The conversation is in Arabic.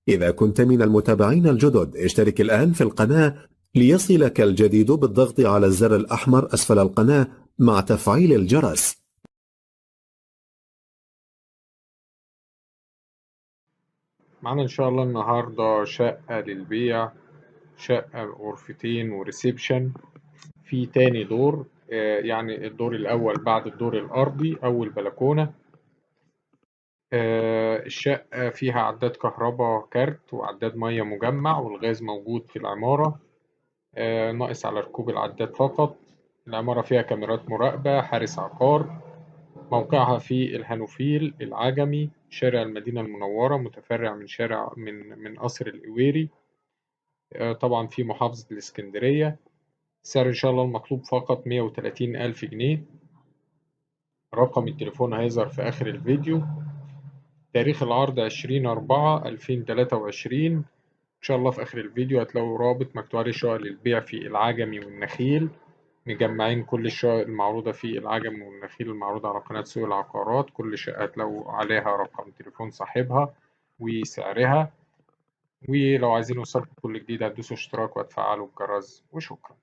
إذا كنت من المتابعين الجدد اشترك الآن في القناة ليصلك الجديد بالضغط على الزر الأحمر أسفل القناة مع تفعيل الجرس. معنا إن شاء الله النهاردة شقة للبيع، شقة غرفتين وريسبشن في تاني دور، يعني الدور الأول بعد الدور الأرضي أول بلكونة. الشقة فيها عداد كهرباء كارت وعداد مية مجمع، والغاز موجود في العمارة، ناقص على ركوب العداد فقط. العمارة فيها كاميرات مراقبة، حارس عقار. موقعها في الهانوفيل العجمي، شارع المدينة المنورة، متفرع من شارع من قصر الإويري، طبعا في محافظة الإسكندرية. سعر إن شاء الله المطلوب فقط 130 ألف جنيه. رقم التليفون هيظهر في آخر الفيديو. تاريخ العرض 20/4/2023. إن شاء الله في آخر الفيديو هتلاقوا رابط مكتوب عليه شقق للبيع في العجمي والنخيل. مجمعين كل الشقق المعروضة في العجمي والنخيل المعروضة على قناة سوق العقارات. كل شقة هتلاقوا عليها رقم تليفون صاحبها وسعرها. ولو عايزين يوصلكوا كل جديد هتدوسوا اشتراك وتفعلوا الجرس، وشكرا.